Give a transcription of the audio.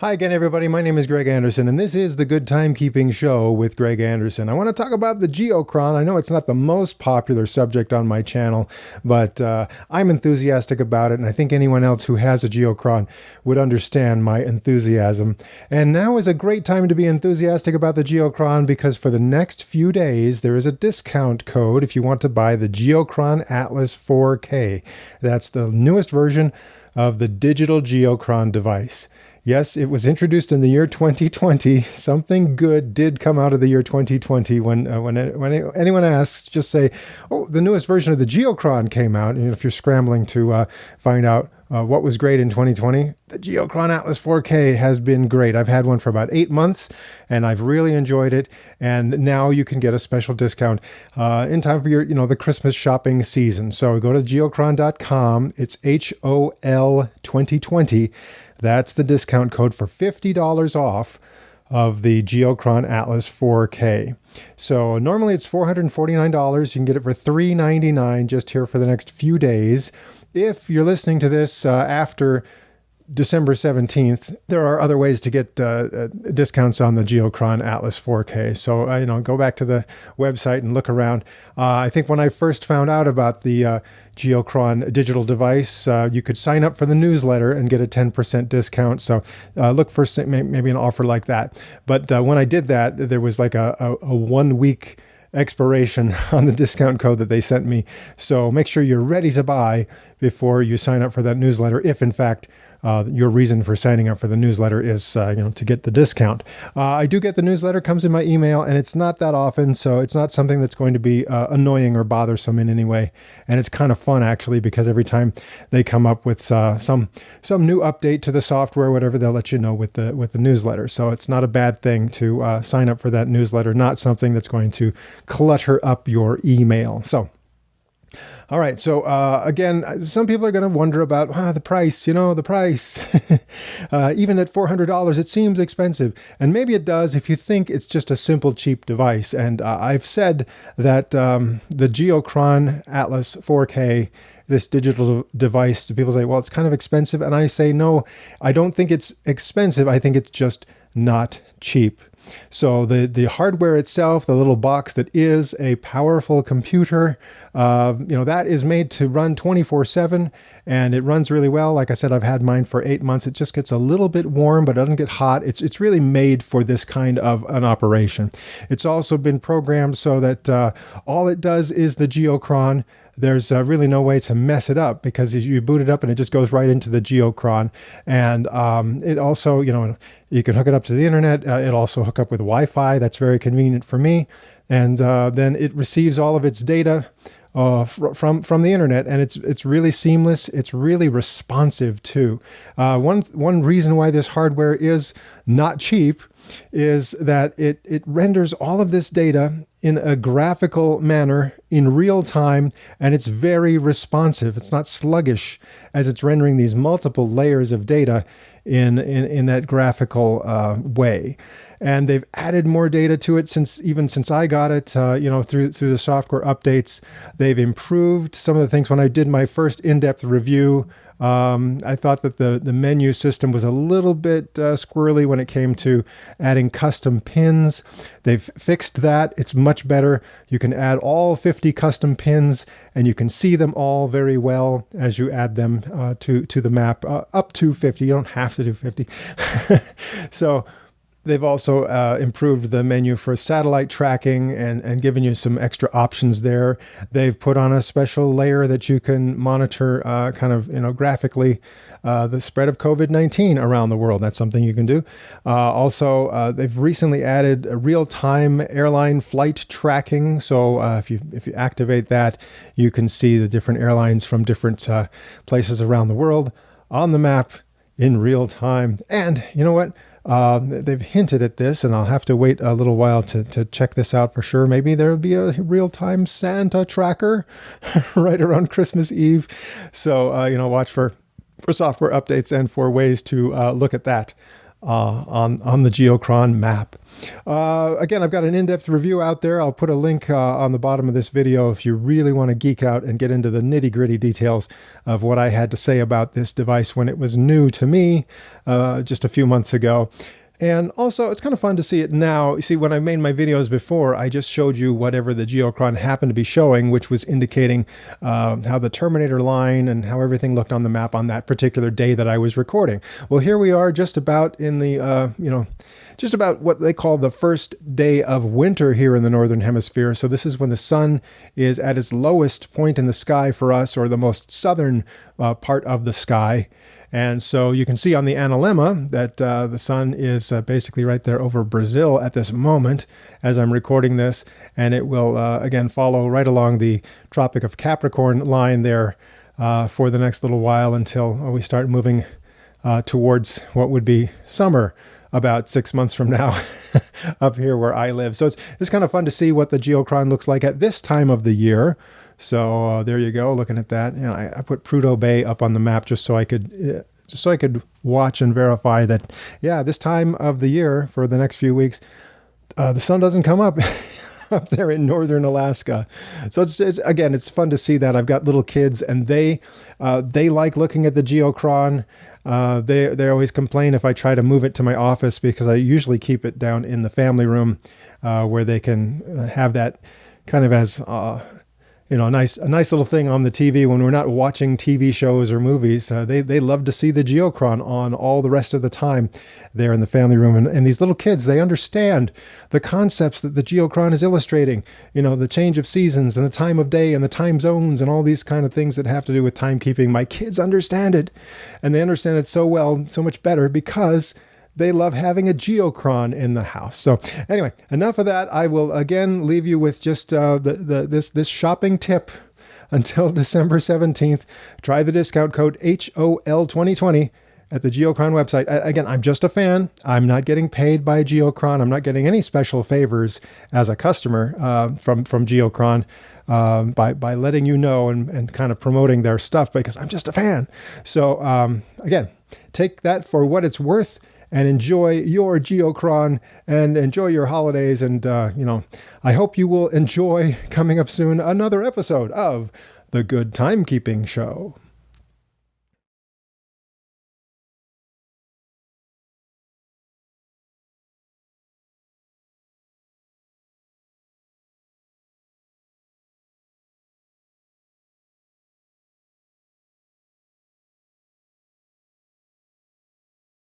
Hi again, everybody. My name is Greg Anderson, and this is the Good Timekeeping Show with Greg Anderson. I want to talk about the Geochron. I know it's not the most popular subject on my channel, but I'm enthusiastic about it, and I think anyone else who has a Geochron would understand my enthusiasm. And now is a great time to be enthusiastic about the Geochron because for the next few days, there is a discount code if you want to buy the Geochron Atlas 4K. That's the newest version of the digital Geochron device. Yes, it was introduced in the year 2020. Something good did come out of the year 2020. When anyone asks, just say, "Oh, the newest version of the Geochron came out." And if you're scrambling to find out what was great in 2020, the Geochron Atlas 4K has been great. I've had one for about 8 months, and I've really enjoyed it. And now you can get a special discount in time for your, the Christmas shopping season. So go to geochron.com. It's HOL 2020. That's the discount code for $50 off of the Geochron Atlas 4K. So normally it's $449. You can get it for $399 just here for the next few days. If you're listening to this after December 17th, there are other ways to get discounts on the Geochron Atlas 4K. So, go back to the website and look around. I think when I first found out about the Geochron digital device, you could sign up for the newsletter and get a 10% discount. So look for maybe an offer like that. But when I did that, there was like a 1 week expiration on the discount code that they sent me. So make sure you're ready to buy before you sign up for that newsletter, if in fact your reason for signing up for the newsletter is, to get the discount. I do get the newsletter, comes in my email, and it's not that often, so it's not something that's going to be annoying or bothersome in any way. And it's kind of fun, actually, because every time they come up with some new update to the software, whatever, they'll let you know with the newsletter. So it's not a bad thing to sign up for that newsletter, not something that's going to clutter up your email. So. All right. So again, some people are going to wonder about the price, the price. Even at $400, it seems expensive. And maybe it does if you think it's just a simple, cheap device. And I've said that the Geochron Atlas 4K, this digital device, people say, well, it's kind of expensive. And I say, no, I don't think it's expensive. I think it's just not cheap. So the hardware itself, the little box that is a powerful computer, that is made to run 24/7, and it runs really well. Like I said, I've had mine for 8 months. It just gets a little bit warm, but it doesn't get hot. It's really made for this kind of an operation. It's also been programmed so that all it does is the Geochron. There's really no way to mess it up because you boot it up and it just goes right into the Geochron. And it also, you can hook it up to the internet. It'll also hook up with Wi-Fi. That's very convenient for me. And then it receives all of its data from the internet, and it's really seamless. It's really responsive too. One reason why this hardware is not cheap is that it renders all of this data in a graphical manner in real time, and it's very responsive. It's not sluggish as it's rendering these multiple layers of data in that graphical way. And they've added more data to it since I got it, through the software updates. They've improved some of the things. When I did my first in-depth review, I thought that the menu system was a little bit squirrely when it came to adding custom pins. They've fixed that. It's much better. You can add all 50 custom pins, and you can see them all very well as you add them to the map, up to 50. You don't have to do 50. So they've also improved the menu for satellite tracking and given you some extra options there. They've put on a special layer that you can monitor graphically the spread of COVID-19 around the world. That's something you can do. Also, they've recently added a real-time airline flight tracking. So if you activate that, you can see the different airlines from different places around the world on the map in real time. And you know what? They've hinted at this, and I'll have to wait a little while to check this out for sure. Maybe there'll be a real-time Santa tracker right around Christmas Eve. So, watch for software updates and for ways to look at that. on the Geochron map. Again, I've got an in-depth review out there. I'll put a link on the bottom of this video if you really want to geek out and get into the nitty-gritty details of what I had to say about this device when it was new to me just a few months ago. And also, it's kind of fun to see it now. You see, when I made my videos before, I just showed you whatever the Geochron happened to be showing, which was indicating how the Terminator line and how everything looked on the map on that particular day that I was recording. Well, here we are just about in the, just about what they call the first day of winter here in the Northern Hemisphere. So this is when the sun is at its lowest point in the sky for us, or the most southern part of the sky. And so you can see on the analemma that the sun is basically right there over Brazil at this moment as I'm recording this. And it will, again, follow right along the Tropic of Capricorn line there for the next little while until we start moving towards what would be summer about 6 months from now up here where I live. So it's kind of fun to see what the Geochron looks like at this time of the year. So there you go, looking at that. You know, I put Prudhoe Bay up on the map just so I could watch and verify that, yeah, this time of the year for the next few weeks, the sun doesn't come up up there in northern Alaska. So it's fun to see that. I've got little kids, and they like looking at the Geochron. They always complain if I try to move it to my office, because I usually keep it down in the family room where they can have that kind of as a nice little thing on the TV when we're not watching TV shows or movies. They love to see the Geochron on all the rest of the time there in the family room. And these little kids, they understand the concepts that the Geochron is illustrating. You know, the change of seasons and the time of day and the time zones and all these kind of things that have to do with timekeeping. My kids understand it, and they understand it so well, so much better, because they love having a Geochron in the house. So anyway, enough of that. I will again leave you with just this shopping tip until December 17th. Try the discount code HOL2020 at the Geochron website. Again, I'm just a fan. I'm not getting paid by Geochron. I'm not getting any special favors as a customer from Geochron by letting you know and kind of promoting their stuff, because I'm just a fan. So again, take that for what it's worth, and enjoy your Geochron and enjoy your holidays. And, I hope you will enjoy, coming up soon, another episode of The Good Timekeeping Show.